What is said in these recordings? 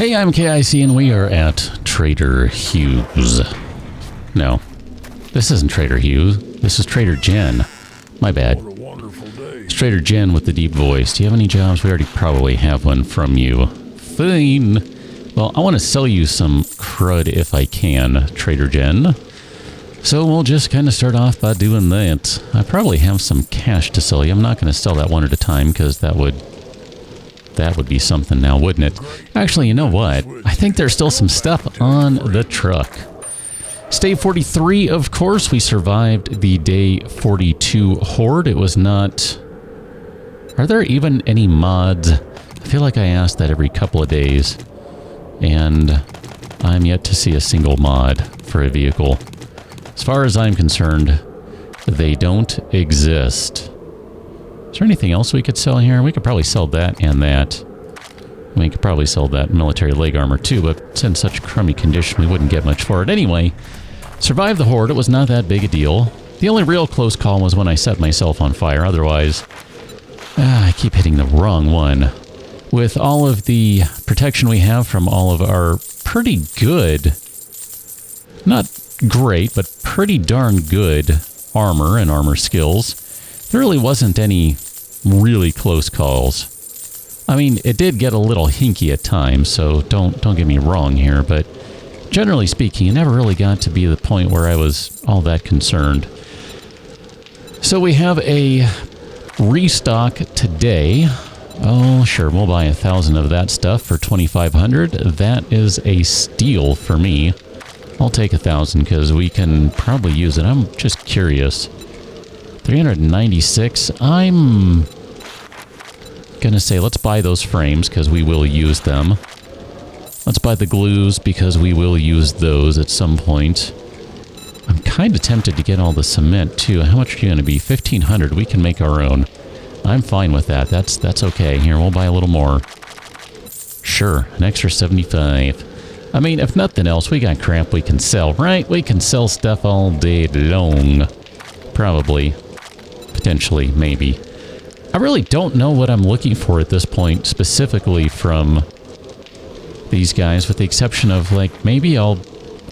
Hey, I'm KIC and we are at Trader Hughes. No, this isn't Trader Hughes. This is Trader Jen. My bad. It's Trader Jen with the deep voice. Do you have any jobs? We already probably have one from you. Fine. Well, I want to sell you some crud if I can, Trader Jen. So we'll just kind of start off by doing that. I probably have some cash to sell you. I'm not going to sell that one at a time because that would be something now, wouldn't it? Actually, you know what? I think there's still some stuff on the truck. It's day 43, of course. We survived the day 42 horde. It was not... Are there even any mods? I feel like I ask that every couple of days. And I'm yet to see a single mod for a vehicle. As far as I'm concerned, they don't exist. Is there anything else we could sell here? We could probably sell that and that. We could probably sell that military leg armor too, but it's in such crummy condition we wouldn't get much for it. Anyway, survived the horde. It was not that big a deal. The only real close call was when I set myself on fire. Otherwise, I keep hitting the wrong one. With all of the protection we have from all of our pretty good, not great, but pretty darn good armor and armor skills, there really wasn't any really close calls. I mean, it did get a little hinky at times, so don't get me wrong here, but generally speaking, it never really got to be the point where I was all that concerned. So we have a restock today. Oh, sure, we'll buy 1,000 of that stuff for 2,500. That is a steal for me. I'll take 1,000 because we can probably use it. I'm just curious. 396. I'm gonna say let's buy those frames because we will use them. Let's buy the glues because we will use those at some point. I'm kind of tempted to get all the cement too. How much are you going to be? 1,500. We can make our own. I'm fine with that. That's okay. Here, we'll buy a little more. Sure, an extra 75. I mean, if nothing else, we got crap we can sell, right? We can sell stuff all day long. Probably. Potentially, maybe. I really don't know what I'm looking for at this point, specifically from these guys, with the exception of, like, maybe I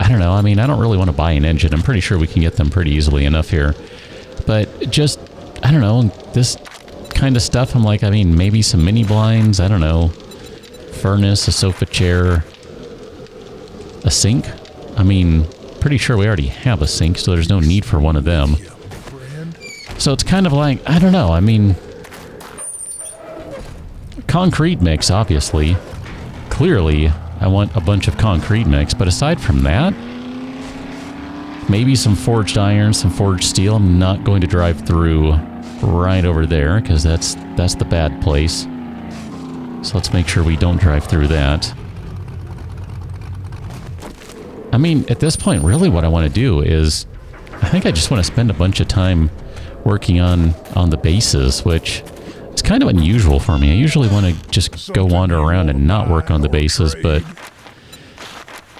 don't know, I mean, I don't really want to buy an engine. I'm pretty sure we can get them pretty easily enough here. But just, I don't know, this kind of stuff, I'm like, I mean, maybe some mini blinds, I don't know, furnace, a sofa chair, a sink? I mean, pretty sure we already have a sink, so there's no need for one of them. So it's kind of like, I don't know, I mean... Concrete mix, obviously. Clearly, I want a bunch of concrete mix, but aside from that... Maybe some forged iron, some forged steel. I'm not going to drive through right over there, because that's the bad place. So let's make sure we don't drive through that. I mean, at this point, really what I want to do is... I think I just want to spend a bunch of time working on the bases, which is kind of unusual for me. I usually want to just go wander around and not work on the bases, but...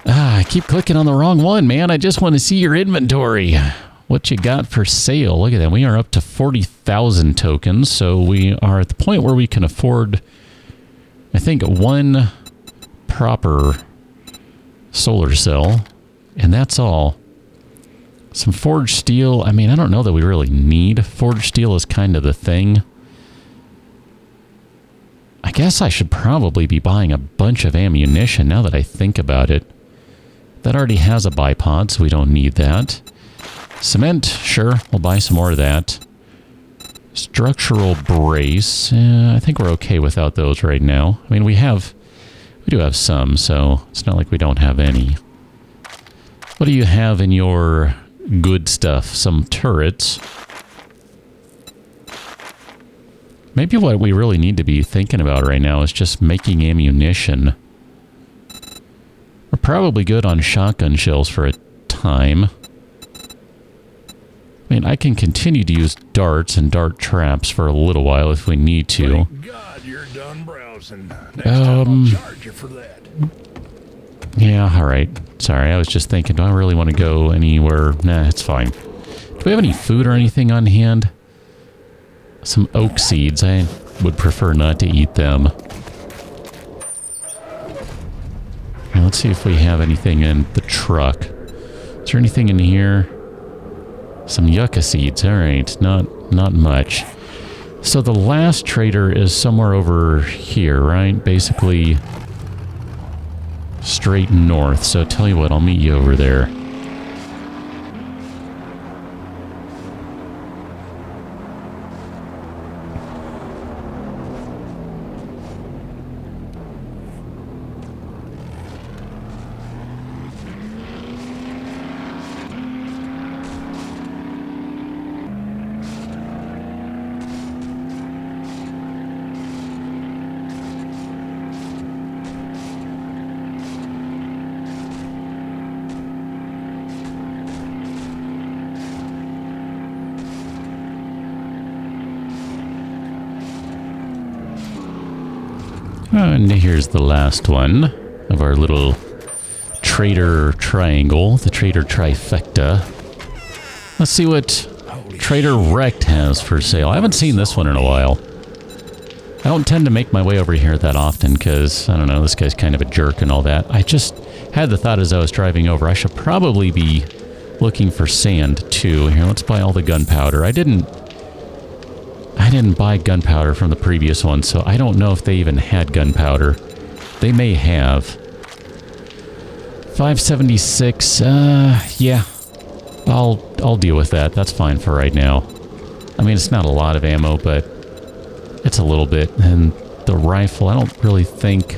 I keep clicking on the wrong one, man. I just want to see your inventory. What you got for sale. Look at that. We are up to 40,000 tokens, so we are at the point where we can afford, I think, one proper solar cell, and that's all. Some forged steel. I mean, I don't know that we really need. Forged steel is kind of the thing. I guess I should probably be buying a bunch of ammunition now that I think about it. That already has a bipod, so we don't need that. Cement, sure, we'll buy some more of that. Structural brace, I think we're okay without those right now. I mean, we do have some, so it's not like we don't have any. What do you have in your good stuff? Some turrets. Maybe what we really need to be thinking about right now is just making ammunition. We're probably good on shotgun shells for a time. I mean, I can continue to use darts and dart traps for a little while if we need to. Thank God you're done browsing. Next time I'll charge you for that. Yeah, alright. Sorry, I was just thinking, do I really want to go anywhere? Nah, it's fine. Do we have any food or anything on hand? Some oak seeds. I would prefer not to eat them. let's see if we have anything in the truck. Is there anything in here? Some yucca seeds. All right, not much. So the last trader is somewhere over here, right? Basically straight north. So tell you what, I'll meet you over there. And here's the last one of our little trader triangle, the trader trifecta. Let's see what Trader Wrecked has for sale. I haven't seen this one in a while. I don't tend to make my way over here that often because, I don't know, this guy's kind of a jerk and all that. I just had the thought as I was driving over, I should probably be looking for sand too. Here, let's buy all the gunpowder. I didn't buy gunpowder from the previous one, so I don't know if they even had gunpowder. They may have. 576, yeah. I'll deal with that. That's fine for right now. I mean, it's not a lot of ammo, but it's a little bit. And the rifle, I don't really think...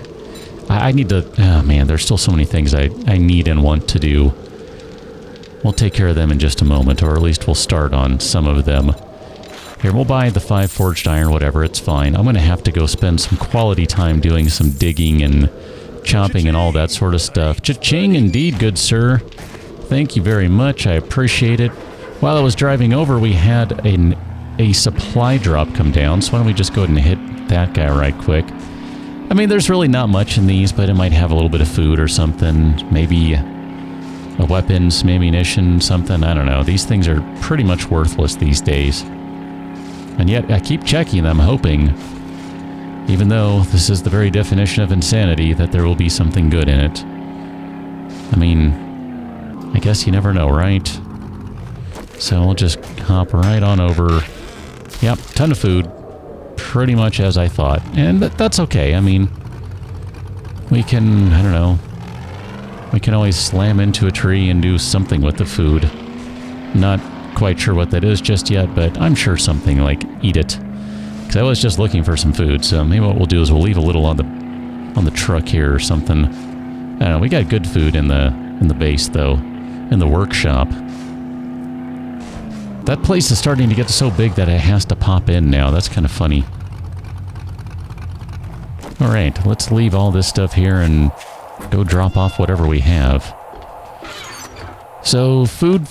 I need to... Oh, man, there's still so many things I need and want to do. We'll take care of them in just a moment, or at least we'll start on some of them. Here, we'll buy the 5 forged iron, whatever, it's fine. I'm going to have to go spend some quality time doing some digging and chopping and all that sort of stuff. Cha-ching indeed, good sir. Thank you very much, I appreciate it. While I was driving over, we had a supply drop come down, so why don't we just go ahead and hit that guy right quick. I mean, there's really not much in these, but it might have a little bit of food or something. Maybe a weapon, some ammunition, something, I don't know. These things are pretty much worthless these days. And yet, I keep checking them, hoping, even though this is the very definition of insanity, that there will be something good in it. I mean, I guess you never know, right? So we'll just hop right on over. Yep, ton of food. Pretty much as I thought. And that's okay. I mean, we can, I don't know, we can always slam into a tree and do something with the food. Not quite sure what that is just yet, but I'm sure something like eat it. Because I was just looking for some food, so maybe what we'll do is we'll leave a little on the truck here or something. I don't know, we got good food in the base though, in the workshop. That place is starting to get so big that it has to pop in now. That's kind of funny. Alright, let's leave all this stuff here and go drop off whatever we have. So, food.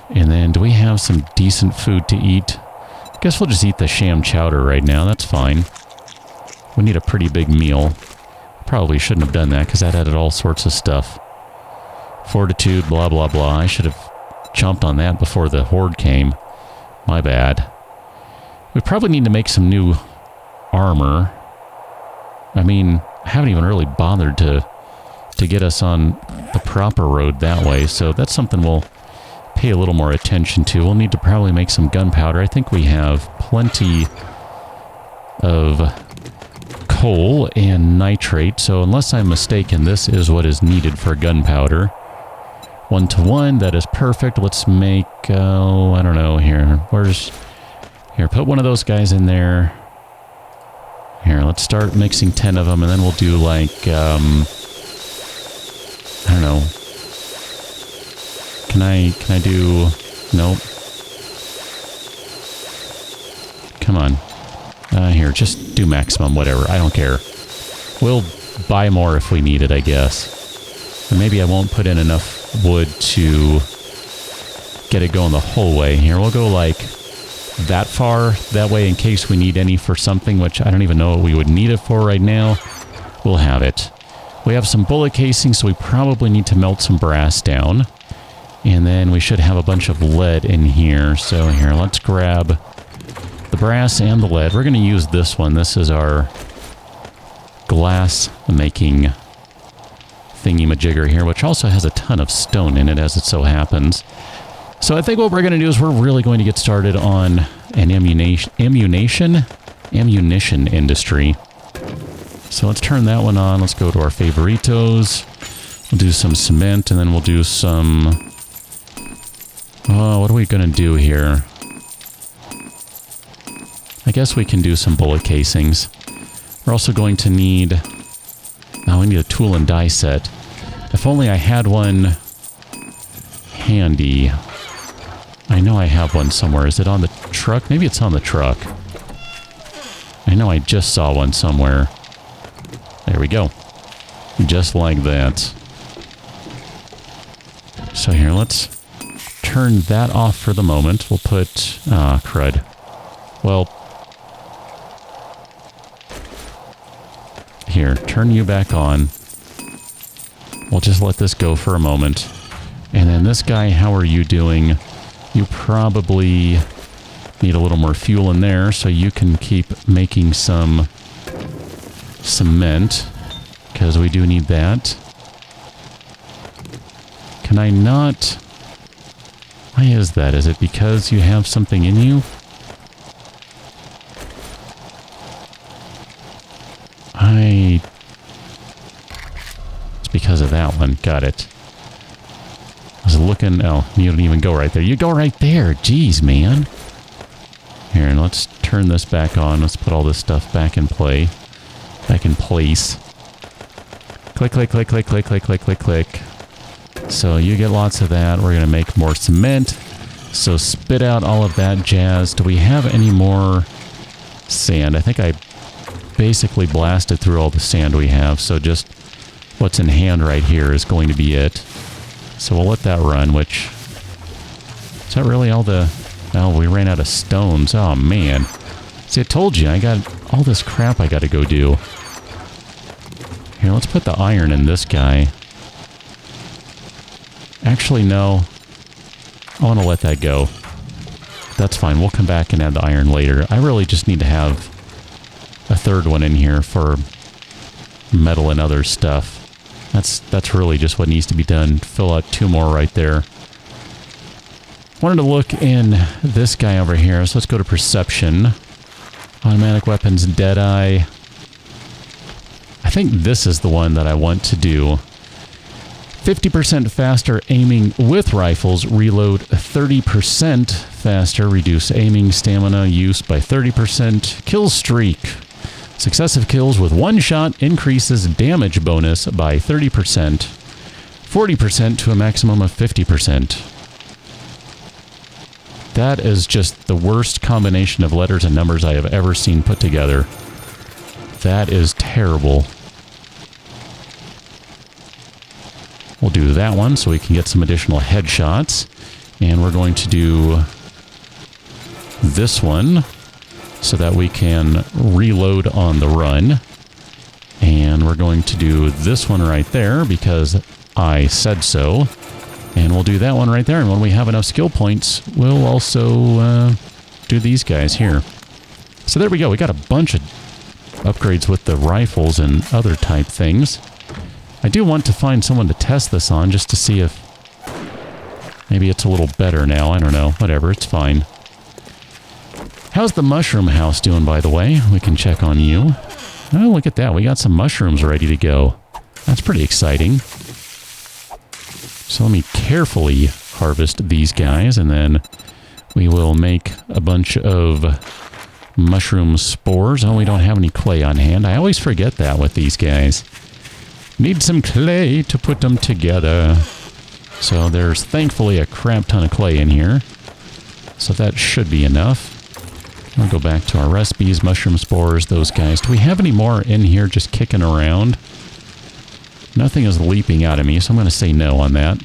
And then, do we have some decent food to eat? I guess we'll just eat the sham chowder right now. That's fine. We need a pretty big meal. Probably shouldn't have done that, because that added all sorts of stuff. Fortitude, blah, blah, blah. I should have chomped on that before the horde came. My bad. We probably need to make some new armor. I mean, I haven't even really bothered to get us on the proper road that way, so that's something we'll pay a little more attention to. We'll need to probably make some gunpowder. I think we have plenty of coal and nitrate, so unless I'm mistaken, this is what is needed for gunpowder. 1-to-1, that is perfect. Let's make, I don't know, here, put one of those guys in there. Here, let's start mixing 10 of them, and then we'll do like, I don't know. Can I do... Nope. Come on. Here, just do maximum, whatever. I don't care. We'll buy more if we need it, I guess. And maybe I won't put in enough wood to get it going the whole way. Here, we'll go like that far. That way, in case we need any for something, which I don't even know what we would need it for right now, we'll have it. We have some bullet casings, so we probably need to melt some brass down. And then we should have a bunch of lead in here. So here, let's grab the brass and the lead. We're going to use this one. This is our glass making thingy-majigger here, which also has a ton of stone in it, as it so happens. So I think what we're going to do is we're really going to get started on an ammunition industry. So let's turn that one on. Let's go to our favoritos. We'll do some cement, and then we'll do some... Oh, what are we going to do here? I guess we can do some bullet casings. We're also going to need... Oh, we need a tool and die set. If only I had one handy. I know I have one somewhere. Is it on the truck? Maybe it's on the truck. I know I just saw one somewhere. There we go. Just like that. So here, let's turn that off for the moment. We'll put... crud. Well... Here, turn you back on. We'll just let this go for a moment. And then this guy, how are you doing? You probably need a little more fuel in there, so you can keep making some cement, because we do need that. Can I not... Why is that? Is it because you have something in you? It's because of that one. Got it. I was looking... Oh, you don't even go right there. You go right there. Jeez, man. Here, and let's turn this back on. Let's put all this stuff back in play. Back in place. Click, click, click, click, click, click, click, click, click. So you get lots of that. We're going to make more cement. So spit out all of that jazz. Do we have any more sand? I think I basically blasted through all the sand we have, so just what's in hand right here is going to be it. So we'll let that run, which... Is that really all the... Oh, we ran out of stones. Oh, man. See, I told you, I got all this crap I got to go do. Here, let's put the iron in this guy. Actually, no. I want to let that go. That's fine. We'll come back and add the iron later. I really just need to have a third one in here for metal and other stuff. That's really just what needs to be done. Fill out 2 more right there. Wanted to look in this guy over here, so let's go to perception. Automatic weapons, Deadeye. I think this is the one that I want to do. 50% faster aiming with rifles, reload 30% faster, reduce aiming stamina use by 30%, kill streak. Successive kills with 1 shot increases damage bonus by 30%, 40% to a maximum of 50%. That is just the worst combination of letters and numbers I have ever seen put together. That is terrible. We'll do that one so we can get some additional headshots. And we're going to do this one so that we can reload on the run. And we're going to do this one right there because I said so. And we'll do that one right there. And when we have enough skill points, we'll also do these guys here. So there we go. We got a bunch of upgrades with the rifles and other type things. I do want to find someone to test this on just to see if maybe it's a little better now. I don't know. Whatever. It's fine. How's the mushroom house doing, by the way? We can check on you. Oh, look at that. We got some mushrooms ready to go. That's pretty exciting. So let me carefully harvest these guys, and then we will make a bunch of mushroom spores. Oh, we don't have any clay on hand. I always forget that with these guys. Need some clay to put them together. So there's thankfully a crap ton of clay in here. So that should be enough. I'll go back to our recipes, mushroom spores, those guys. Do we have any more in here just kicking around? Nothing is leaping out at me, so I'm going to say no on that.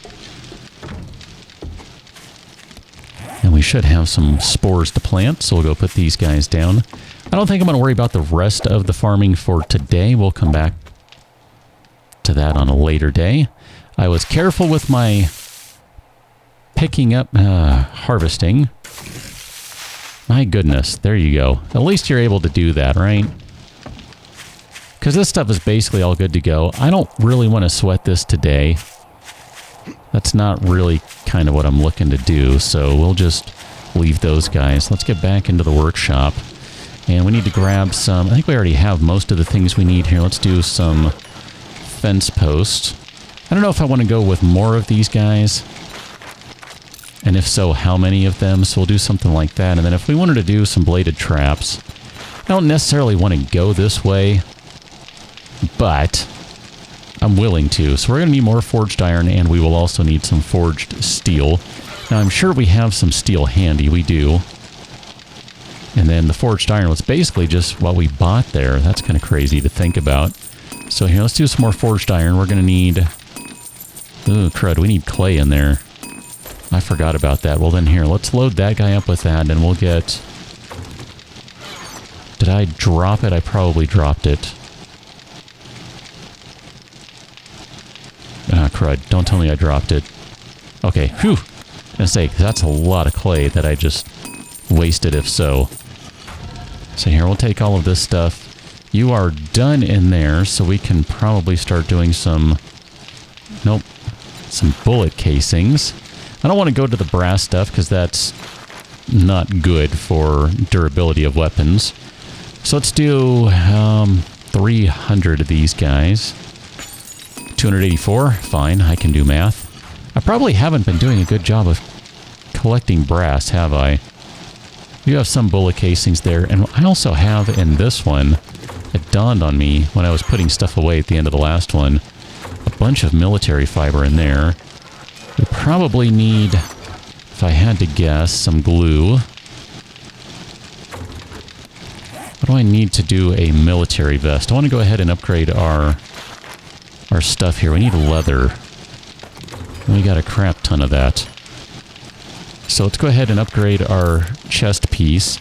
And we should have some spores to plant, so we'll go put these guys down. I don't think I'm going to worry about the rest of the farming for today. We'll come back to that on a later day. I was careful with my picking up, harvesting. My goodness, there you go. At least you're able to do that, right? Because Because this stuff is basically all good to go. I don't really want to sweat this today. That's not really kind of what I'm looking to do, so we'll just leave those guys. Let's get back into the workshop. And we need to grab some... I think we already have most of the things we need here. Let's do some fence posts. I don't know if I want to go with more of these guys. And if so, how many of them? So we'll do something like that. And then if we wanted to do some bladed traps, I don't necessarily want to go this way, but I'm willing to. So we're going to need more forged iron, and we will also need some forged steel. Now, I'm sure we have some steel handy. We do. And then the forged iron was basically just what we bought there. That's kind of crazy to think about. So here, let's do some more forged iron. We're going to need... Ooh, crud. We need clay in there. I forgot about that. Well, then here, let's load that guy up with that, and we'll get... Did I drop it? I probably dropped it. Ah, crud. Don't tell me I dropped it. Okay, whew. I'm gonna say, that's a lot of clay that I just wasted if so. So here, we'll take all of this stuff. You are done in there, so we can probably start doing some... Nope. Some bullet casings. I don't want to go to the brass stuff because that's not good for durability of weapons. So let's do 300 of these guys. 284, fine, I can do math. I probably haven't been doing a good job of collecting brass, have I? You have some bullet casings there, and I also have in this one, it dawned on me when I was putting stuff away at the end of the last one, a bunch of military fiber in there. We probably need, if I had to guess, some glue. What do I need to do a military vest? I want to go ahead and upgrade our stuff here. We need leather. We got a crap ton of that. So let's go ahead and upgrade our chest piece.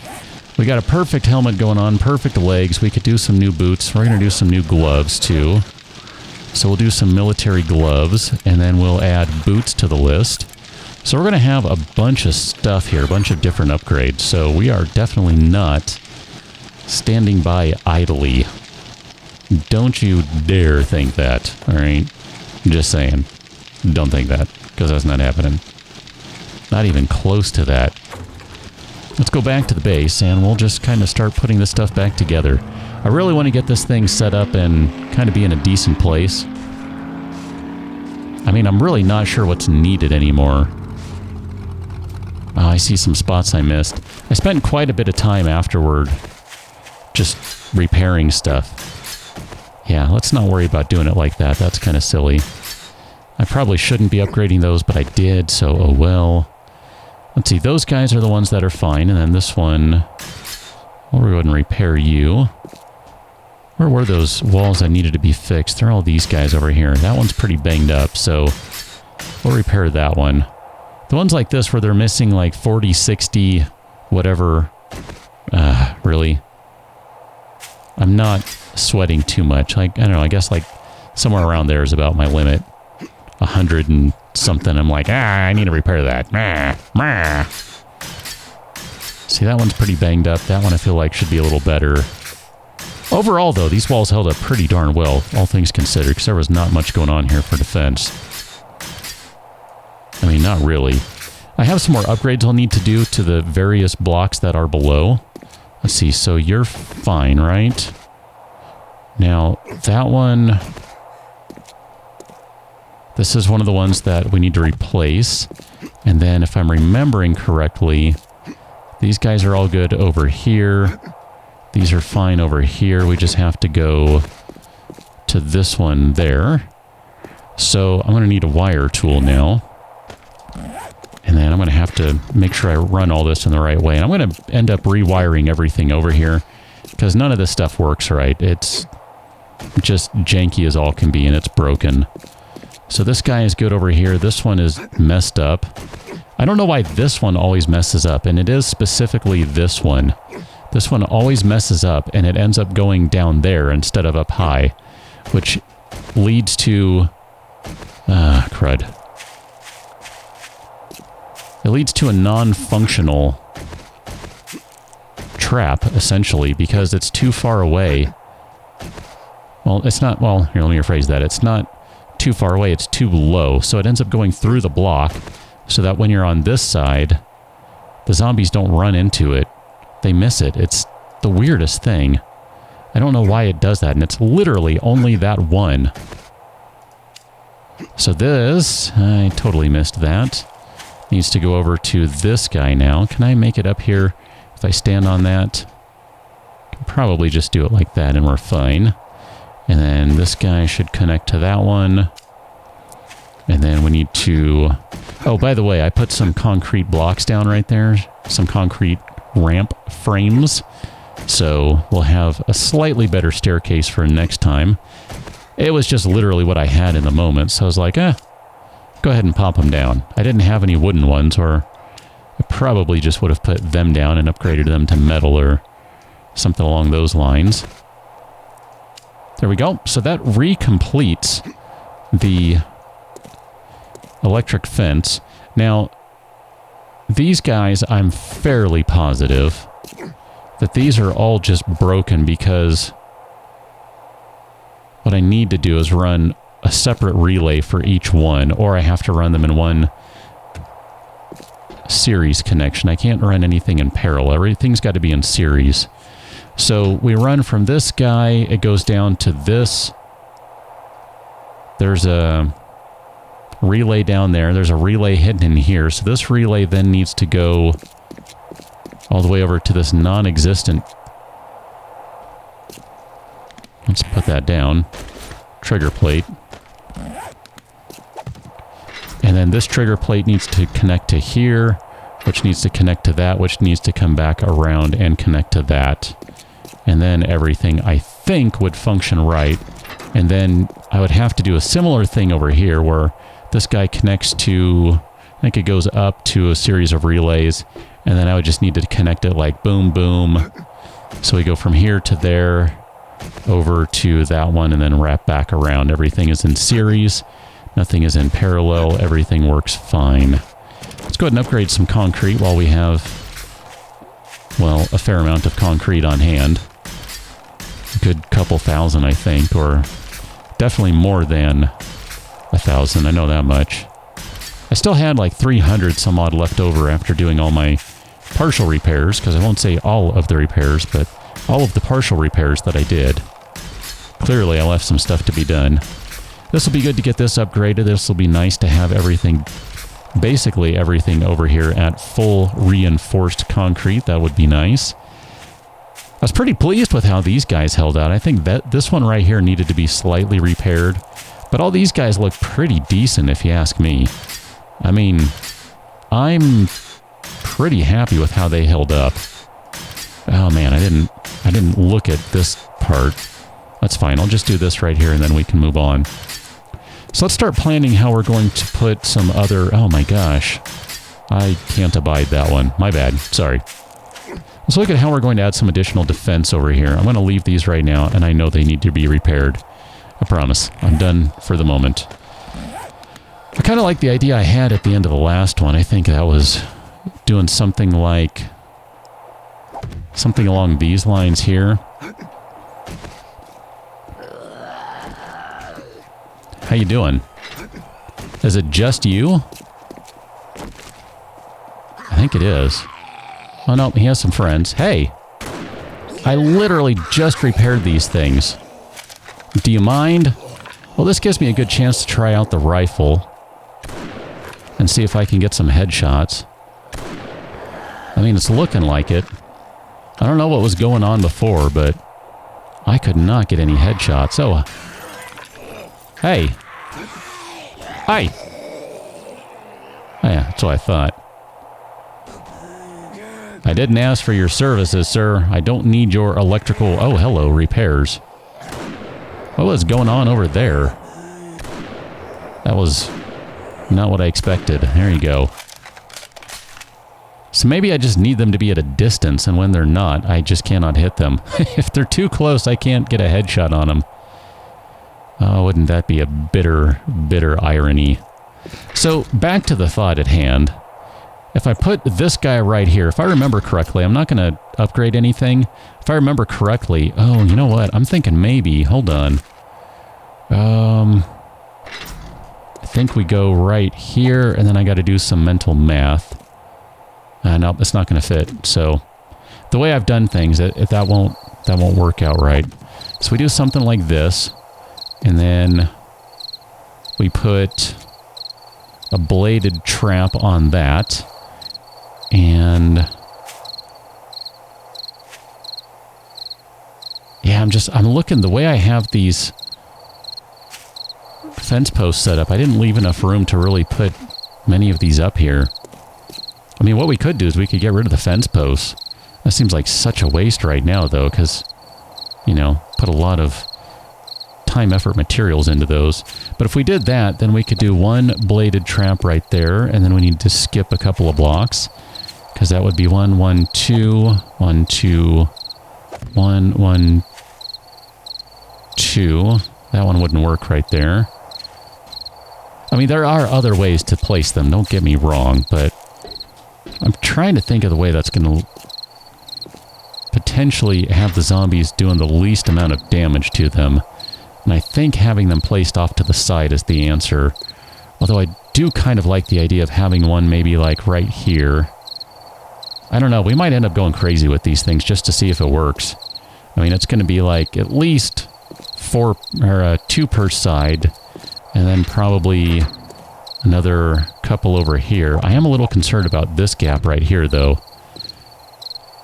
We got a perfect helmet going on, perfect legs. We could do some new boots. We're going to do some new gloves too. So we'll do some military gloves, and then we'll add boots to the list. So we're going to have a bunch of stuff here, a bunch of different upgrades. So we are definitely not standing by idly. Don't you dare think that, all right? Just saying. Don't think that, because that's not happening. Not even close to that. Let's go back to the base, and we'll just kind of start putting this stuff back together. I really want to get this thing set up and kind of be in a decent place. I mean, I'm really not sure what's needed anymore. Oh, I see some spots I missed. I spent quite a bit of time afterward just repairing stuff. Yeah, let's not worry about doing it like that. That's kind of silly. I probably shouldn't be upgrading those, but I did, so oh well. Let's see, those guys are the ones that are fine, and then this one... We'll go ahead and repair you. Where were those walls that needed to be fixed? They're all these guys over here. That one's pretty banged up, so we'll repair that one. The ones like this where they're missing like 40, 60, whatever. Really? I'm not sweating too much. Like, I don't know, I guess like somewhere around there is about my limit. 100 and something. I'm like, I need to repair that. See, that one's pretty banged up. That one I feel like should be a little better. Overall, though, these walls held up pretty darn well, all things considered, because there was not much going on here for defense. I mean, not really. I have some more upgrades I'll need to do to the various blocks that are below. Let's see, so you're fine, right? Now, that one... This is one of the ones that we need to replace. And then, if I'm remembering correctly, these guys are all good over here. These are fine over here. We just have to go to this one there. So I'm going to need a wire tool now. And then I'm going to have to make sure I run all this in the right way. And I'm going to end up rewiring everything over here because none of this stuff works right. It's just janky as all can be, and it's broken. So this guy is good over here. This one is messed up. I don't know why this one always messes up, and it is specifically this one. This one always messes up, and it ends up going down there instead of up high, which leads to... crud. It leads to a non-functional trap, essentially, because it's too far away. Well, it's not... Well, here, let me rephrase that. It's not too far away. It's too low. So it ends up going through the block so that when you're on this side, the zombies don't run into it. They miss it. It's the weirdest thing. I don't know why it does that, and it's literally only that one. So this... I totally missed that. Needs to go over to this guy now. Can I make it up here if I stand on that? Can probably just do it like that and we're fine. And then this guy should connect to that one. And then we need to... Oh, by the way, I put some concrete blocks down right there. Some concrete ramp frames. So we'll have a slightly better staircase for next time. It was just literally what I had in the moment. So I was like, go ahead and pop them down. I didn't have any wooden ones, or I probably just would have put them down and upgraded them to metal or something along those lines. There we go. So that recompletes the electric fence. Now, these guys, I'm fairly positive that these are all just broken because what I need to do is run a separate relay for each one, or I have to run them in one series connection. I can't run anything in parallel. Everything's got to be in series. So we run from this guy, it goes down to this. There's a relay down there. There's a relay hidden in here. So this relay then needs to go all the way over to this non-existent... Let's put that down. Trigger plate. And then this trigger plate needs to connect to here, which needs to connect to that, which needs to come back around and connect to that. And then everything, I think, would function right. And then I would have to do a similar thing over here where this guy connects to... I think it goes up to a series of relays, and then I would just need to connect it like boom, boom. So we go from here to there, over to that one, and then wrap back around. Everything is in series. Nothing is in parallel. Everything works fine. Let's go ahead and upgrade some concrete while we have, well, a fair amount of concrete on hand. A good couple thousand, I think, or definitely more than 1,000. I know that much. I still had like 300 some odd left over after doing all my partial repairs, because I won't say all of the repairs, but all of the partial repairs that I did. Clearly, I left some stuff to be done. This will be good to get this upgraded. This will be nice to have everything, basically everything over here at full reinforced concrete. That would be nice. I was pretty pleased with how these guys held out. I think that this one right here needed to be slightly repaired, but all these guys look pretty decent if you ask me. I mean, I'm pretty happy with how they held up. Oh man, I didn't look at this part. That's fine. I'll just do this right here and then we can move on. So let's start planning how we're going to put some other... Oh my gosh. I can't abide that one. My bad. Sorry. Let's look at how we're going to add some additional defense over here. I'm going to leave these right now, and I know they need to be repaired. I promise. I'm done for the moment. I kind of like the idea I had at the end of the last one. I think that was doing something like... something along these lines here. How you doing? Is it just you? I think it is. Oh no, he has some friends. Hey! I literally just repaired these things. Do you mind? Well, this gives me a good chance to try out the rifle and see if I can get some headshots. I mean, it's looking like it. I don't know what was going on before, but I could not get any headshots. Oh, hey. Hi. Oh yeah, that's what I thought. I didn't ask for your services, sir. I don't need your electrical... Oh, hello, repairs. What was going on over there? That was not what I expected. There you go. So maybe I just need them to be at a distance, and when they're not, I just cannot hit them. If they're too close, I can't get a headshot on them. Oh, wouldn't that be a bitter, bitter irony? So, back to the thought at hand. If I put this guy right here, if I remember correctly, I'm not going to upgrade anything. If I remember correctly, oh, you know what? I'm thinking maybe, hold on. I think we go right here, and then I got to do some mental math. No, it's not going to fit. So the way I've done things, that won't work out right. So we do something like this, and then we put a bladed trap on that, and yeah, I'm looking the way I have these fence posts set up. I didn't leave enough room to really put many of these up here. I mean, what we could do is we could get rid of the fence posts. That seems like such a waste right now, though, because, you know, put a lot of time, effort, materials into those. But if we did that, then we could do one bladed trap right there, and then we need to skip a couple of blocks, because that would be 1, 1, 2, 1, 2, 1, 1, 2. That one wouldn't work right there. I mean, there are other ways to place them, don't get me wrong, but I'm trying to think of the way that's going to potentially have the zombies doing the least amount of damage to them. And I think having them placed off to the side is the answer. Although I do kind of like the idea of having one maybe like right here. I don't know, we might end up going crazy with these things just to see if it works. I mean, it's going to be like at least 4 or 2 per side, and then probably another couple over here. I am a little concerned about this gap right here, though.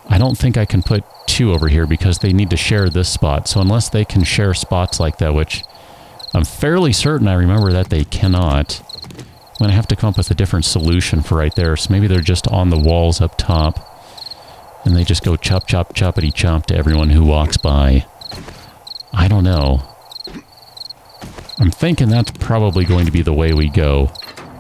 I don't think I can put 2 over here because they need to share this spot. So unless they can share spots like that, which I'm fairly certain I remember that they cannot, I'm going to have to come up with a different solution for right there. So maybe they're just on the walls up top, and they just go chop, chop, choppity chomp to everyone who walks by. I don't know. I'm thinking that's probably going to be the way we go.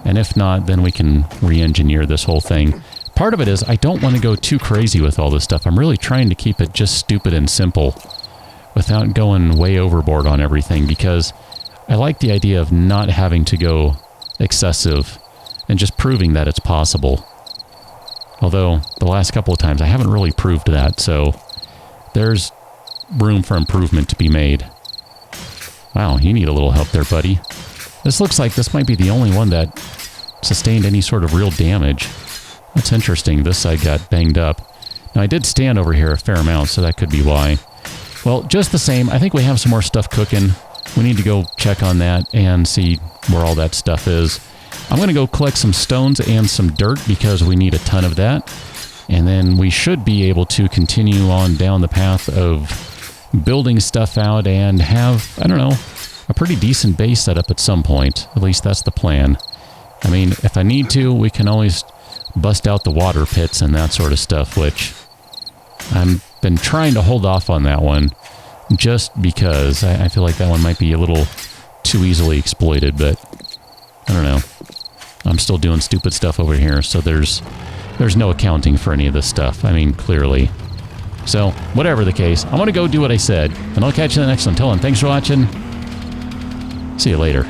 And if not, then we can re-engineer this whole thing. Part of it is I don't want to go too crazy with all this stuff. I'm really trying to keep it just stupid and simple without going way overboard on everything, because I like the idea of not having to go excessive and just proving that it's possible. Although the last couple of times I haven't really proved that, so there's room for improvement to be made. Wow, you need a little help there, buddy. This looks like this might be the only one that sustained any sort of real damage. That's interesting. This side got banged up. Now, I did stand over here a fair amount, so that could be why. Well, just the same, I think we have some more stuff cooking. We need to go check on that and see where all that stuff is. I'm going to go collect some stones and some dirt because we need a ton of that. And then we should be able to continue on down the path of building stuff out and have, I don't know, a pretty decent base set up at some point. At least that's the plan. I mean, if I need to, we can always bust out the water pits and that sort of stuff, which I've been trying to hold off on that one just because I feel like that one might be a little too easily exploited, but I don't know. I'm still doing stupid stuff over here, so there's no accounting for any of this stuff. I mean, clearly. So, whatever the case, I'm going to go do what I said, and I'll catch you in the next one. Until then, thanks for watching. See you later.